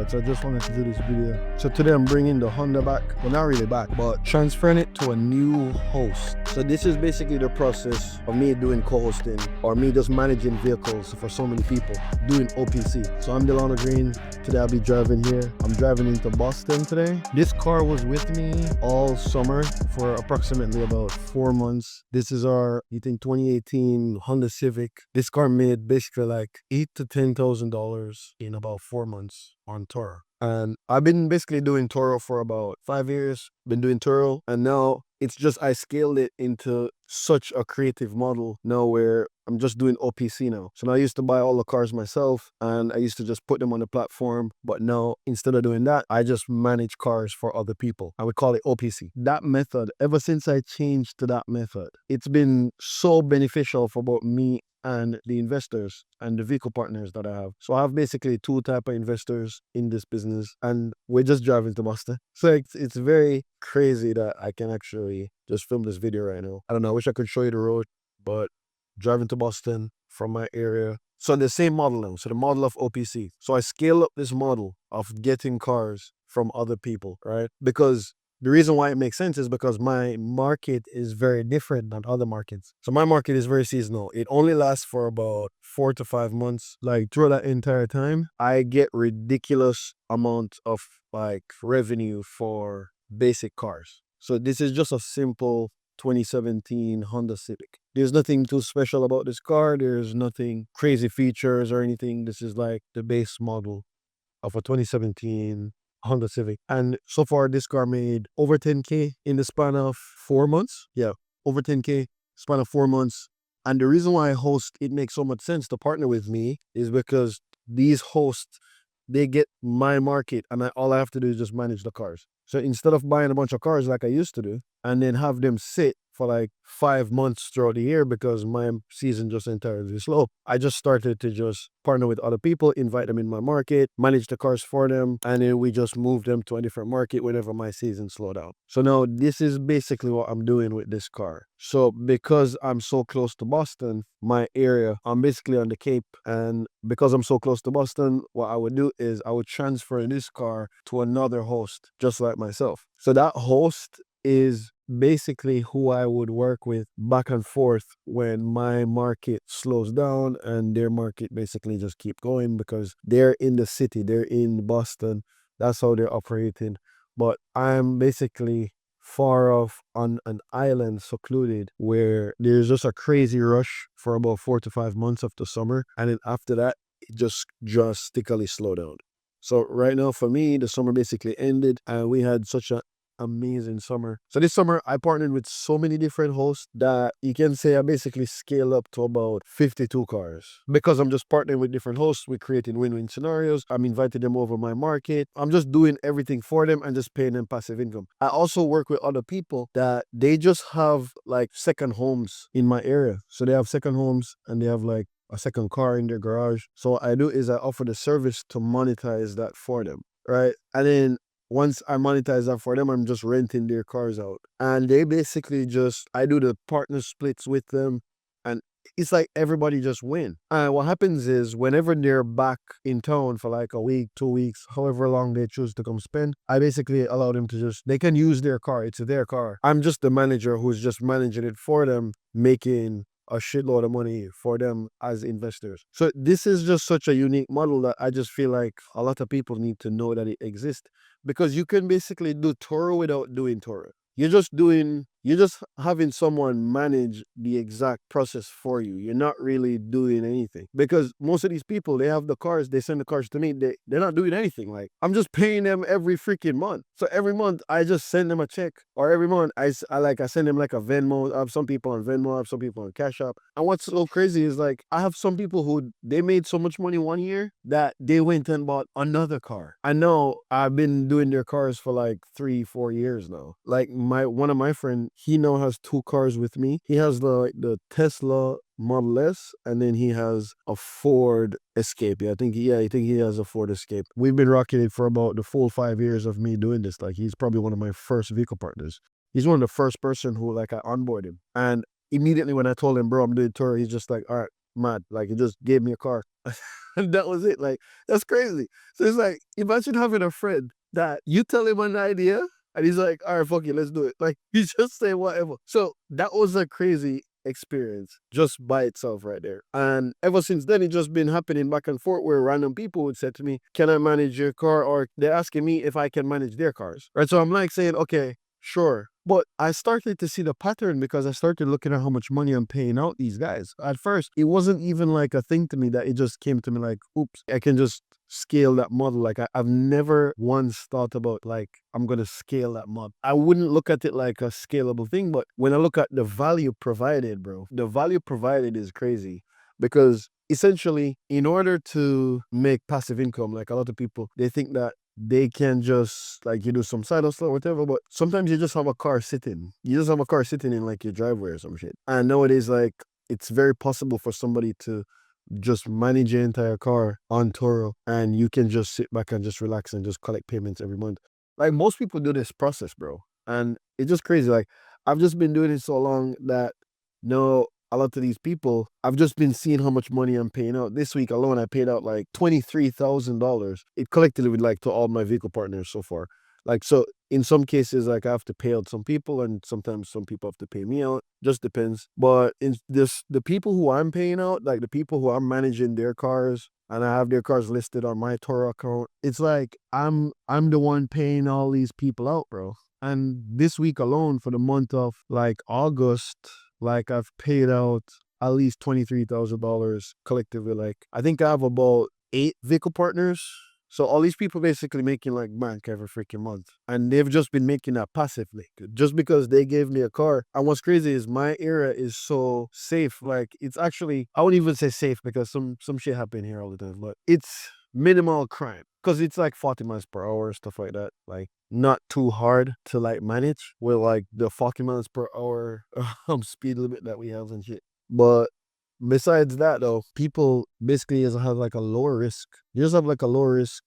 Alright, so I just wanted to do this video. So today I'm bringing the Honda back. Well, not really back, but transferring it to a new host. So this is basically the process of me doing co-hosting or me just managing vehicles for so many people, doing OPC. So I'm Delano Green. Today I'll be driving here. I'm driving into Boston today. This car was with me all summer for approximately about 4 months. This is our, 2018 Honda Civic. This car made basically like $8,000 to $10,000 in about 4 months on Turo. And I've been basically doing Turo for about 5 years. Been doing Turo, and now it's just I scaled it into such a creative model now where I'm just doing OPC now. So now I used to buy all the cars myself and I used to just put them on the platform. But now instead of doing that, I just manage cars for other people. I would call it OPC. That method, ever since I changed to that method, it's been so beneficial for both me and the investors and the vehicle partners that I have. So I have basically two type of investors in this business, and we're just driving to Boston. So it's very crazy that I can actually just film this video right now. I don't know, I wish I could show you the road, but driving to Boston from my area. So the same model now, so the model of OPC. So I scale up this model of getting cars from other people, right? Because the reason why it makes sense is because my market is very different than other markets. So my market is very seasonal. It only lasts for about 4 to 5 months. Like through that entire time, I get ridiculous amount of like revenue for basic cars. So this is just a simple 2017 Honda Civic. There's nothing too special about this car. There's nothing crazy features or anything. This is like the base model of a 2017 Honda Civic. And so far this car made over 10K in the span of 4 months. Yeah, over 10K span of 4 months. And the reason why I host, it makes so much sense to partner with me is because these hosts, they get my market and all I have to do is just manage the cars. So instead of buying a bunch of cars like I used to do and then have them sit for like 5 months throughout the year because my season just entirely slow, I just started to just partner with other people, invite them in my market, manage the cars for them, and then we just move them to a different market whenever my season slow down. So now this is basically what I'm doing with this car. So because I'm so close to Boston, my area, I'm basically on the Cape, and because I'm so close to Boston, what I would do is I would transfer this car to another host just like myself. So that host is basically who I would work with back and forth when my market slows down and their market basically just keep going because they're in the city, they're in Boston. That's how they're operating. But I'm basically far off on an island secluded where there's just a crazy rush for about 4 to 5 months of the summer. And then after that, it just drastically slow down. So right now for me, the summer basically ended and we had such an amazing summer. So this summer I partnered with so many different hosts that you can say I basically scale up to about 52 cars because I'm just partnering with different hosts. We're creating win-win scenarios. I'm inviting them over my market. I'm just doing everything for them and just paying them passive income. I also work with other people that they just have like second homes in my area. So they have second homes and they have like a second car in their garage. So what I do is I offer the service to monetize that for them, right? And then once I monetize that for them, I'm just renting their cars out. And they basically just, I do the partner splits with them. And it's like everybody just win. And what happens is whenever they're back in town for like a week, 2 weeks, however long they choose to come spend, I basically allow them to just, they can use their car. It's their car. I'm just the manager who's just managing it for them, making a shitload of money for them as investors. So this is just such a unique model that I just feel like a lot of people need to know that it exists because you can basically do Turo without doing Turo. You're just having someone manage the exact process for you. You're not really doing anything because most of these people, they have the cars, they send the cars to me. They're not doing anything. Like I'm just paying them every freaking month. So every month I just send them a check, or every month I send them like a Venmo. I have some people on Venmo, I have some people on Cash App. And what's so crazy is like I have some people who they made so much money one year that they went and bought another car. I know I've been doing their cars for like 3-4 years now. Like one of my friends, he now has 2 cars with me. He has the Tesla Model S, and then he has a Ford Escape. I think he has a Ford Escape. We've been rocking it for about the full 5 years of me doing this. Like he's probably one of my first vehicle partners. He's one of the first person who like I onboard him. And immediately when I told him, bro, I'm doing Turo, he's just like, all right, mad. Like he just gave me a car. And that was it. Like that's crazy. So it's like imagine having a friend that you tell him an idea and he's like, all right, fuck it, let's do it. Like he just say whatever. So that was a crazy experience just by itself right there. And ever since then, it just been happening back and forth where random people would say to me, can I manage your car? Or they're asking me if I can manage their cars. Right. So I'm like saying, okay, sure. But I started to see the pattern because I started looking at how much money I'm paying out these guys. At first, it wasn't even like a thing to me that it just came to me like, oops, I can just scale that model. Like I've never once thought about like, I'm going to scale that model. I wouldn't look at it like a scalable thing, but when I look at the value provided, bro, the value provided is crazy because essentially in order to make passive income, like a lot of people, they think that they can just like you do some side hustle or whatever, but sometimes you just have a car sitting. You just have a car sitting in like your driveway or some shit. And nowadays, like it's very possible for somebody to just manage your entire car on Turo and you can just sit back and just relax and just collect payments every month. Like most people do this process, bro. And it's just crazy. Like I've just been doing it so long that no, a lot of these people, I've just been seeing how much money I'm paying out. This week alone, I paid out like $23,000. It collectively with like to all my vehicle partners so far. Like, so in some cases, like I have to pay out some people and sometimes some people have to pay me out. Just depends. But in this, the people who I'm paying out, like the people who I'm managing their cars and I have their cars listed on my Toro account, it's like I'm the one paying all these people out, bro. And this week alone for the month of like August, like I've paid out at least $23,000 collectively. Like I think I have about 8 vehicle partners. So all these people basically making like bank every freaking month. And they've just been making that passively. Just because they gave me a car. And what's crazy is my area is so safe. Like it's actually, I wouldn't even say safe because some shit happen here all the time. But it's minimal crime. Because it's like 40 miles per hour, stuff like that. Like not too hard to like manage with like the 40 miles per hour speed limit that we have and shit. But besides that though, people basically just have like a lower risk. You just have like a lower risk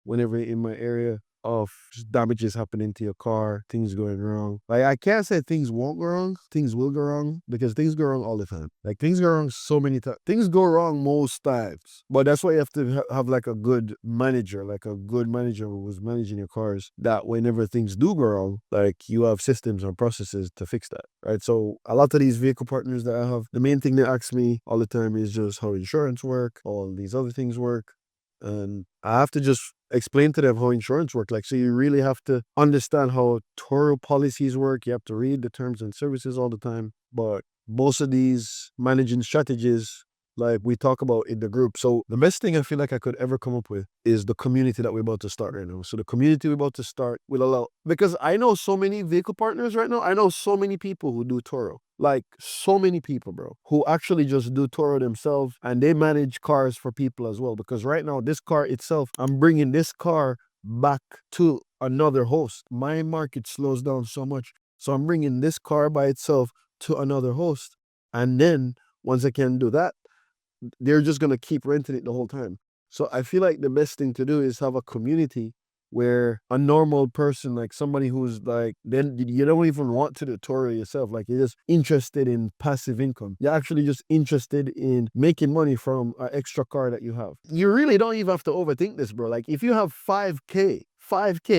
whenever in my area of just damages happening to your car, things going wrong. Like I can't say things won't go wrong, things will go wrong because things go wrong all the time. Like things go wrong so many times. Things go wrong most times. But that's why you have to have like a good manager, like a good manager who was managing your cars that whenever things do go wrong, like you have systems and processes to fix that, right? So a lot of these vehicle partners that I have, the main thing they ask me all the time is just how insurance work, all these other things work. And I have to just explain to them how insurance works. Like, so you really have to understand how Toro policies work. You have to read the terms and services all the time. But most of these managing strategies, like we talk about in the group. So the best thing I feel like I could ever come up with is the community that we're about to start right now. So the community we're about to start will allow, because I know so many vehicle partners right now. I know so many people who do Toro. Like so many people, bro, who actually just do Toro themselves and they manage cars for people as well. Because right now, this car itself, I'm bringing this car back to another host. My market slows down so much. So I'm bringing this car by itself to another host. And then once I can do that, they're just going to keep renting it the whole time. So I feel like the best thing to do is have a community where a normal person, like somebody who's like, then you don't even want to do Toro yourself. Like you're just interested in passive income. You're actually just interested in making money from an extra car that you have. You really don't even have to overthink this, bro. Like if you have 5K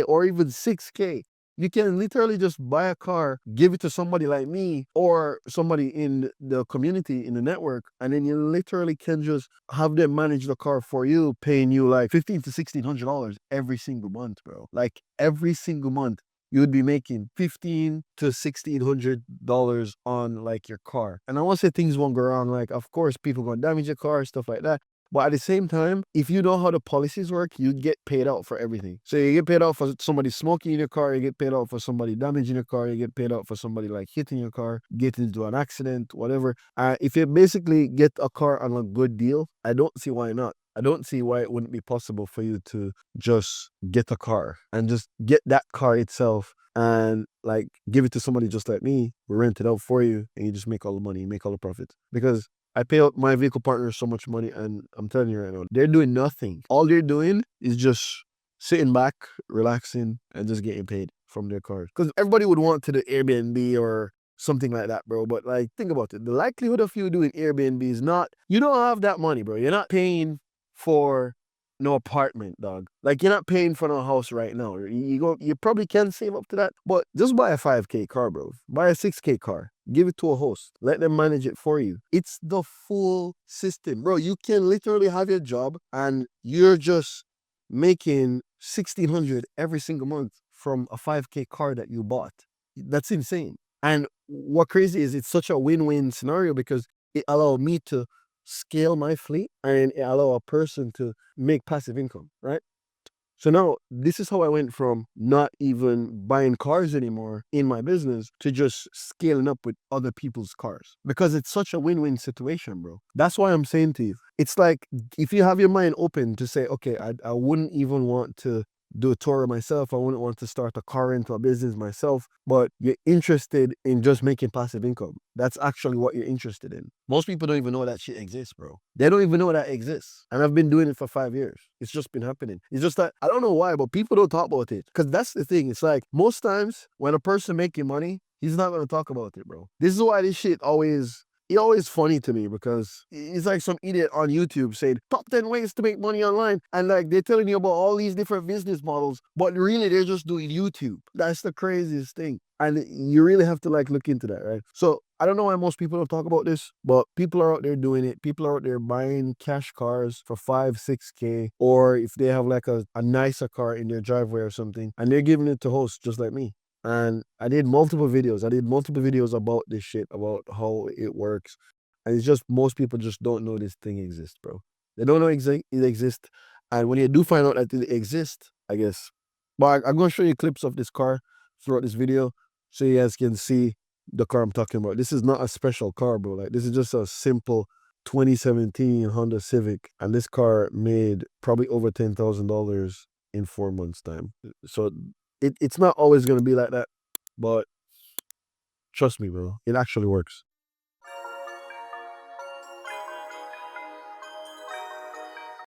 or even 6K, you can literally just buy a car, give it to somebody like me or somebody in the community, in the network, and then you literally can just have them manage the car for you, paying you like $1,500 to $1,600 every single month, bro. Like every single month, you would be making $1,500 to $1,600 on like your car. And I want to say things won't go wrong. Like, of course, people gonna damage your car, stuff like that. But at the same time, if you know how the policies work, you get paid out for everything. So you get paid out for somebody smoking in your car, you get paid out for somebody damaging your car, you get paid out for somebody like hitting your car, getting into an accident, whatever. If you basically get a car on a good deal, I don't see why not. I don't see why it wouldn't be possible for you to just get a car and just get that car itself and like give it to somebody just like me. We rent it out for you and you just make all the money, make all the profits. Because I pay out my vehicle partners so much money and I'm telling you right now, they're doing nothing. All they're doing is just sitting back, relaxing, and just getting paid from their cars. Because everybody would want to do Airbnb or something like that, bro. But like, think about it. The likelihood of you doing Airbnb is not, you don't have that money, bro. You're not paying for no apartment, dog. Like, you're not paying for no house right now. You probably can save up to that, but just buy a 5K car, bro. Buy a 6K car. Give it to a host. Let them manage it for you. It's the full system, bro. You can literally have your job and you're just making 1,600 every single month from a 5K car that you bought. That's insane. And what crazy is, it's such a win-win scenario because it allowed me to scale my fleet and it allow a person to make passive income, right? So now this is how I went from not even buying cars anymore in my business to just scaling up with other people's cars, because it's such a win-win situation, bro. That's why I'm saying to you, it's like, if you have your mind open to say, okay, I wouldn't even want to do a Turo myself. I wouldn't want to start a car rental business myself, but you're interested in just making passive income. That's actually what you're interested in. Most people don't even know that shit exists, bro. They don't even know that exists. And I've been doing it for 5 years. It's just been happening. It's just that, I don't know why, but people don't talk about it. Because that's the thing. It's like, most times when a person making money, he's not going to talk about it, bro. This is why this shit it's always funny to me, because it's like some idiot on YouTube saying top 10 ways to make money online. And like, they're telling you about all these different business models, but really they're just doing YouTube. That's the craziest thing. And you really have to like look into that, right? So I don't know why most people don't talk about this, but people are out there doing it. People are out there buying cash cars for 5, 6K, or if they have like a nicer car in their driveway or something, and they're giving it to hosts just like me. And I did multiple videos. About this shit, about how it works. And it's just, most people just don't know this thing exists, bro. They don't know it exists. And when you do find out that it exists, I guess. But I'm going to show you clips of this car throughout this video so you guys can see the car I'm talking about. This is not a special car, bro. Like, this is just a simple 2017 Honda Civic. And this car made probably over $10,000 in 4 months' time. So it's not always going to be like that, but trust me, bro, it actually works.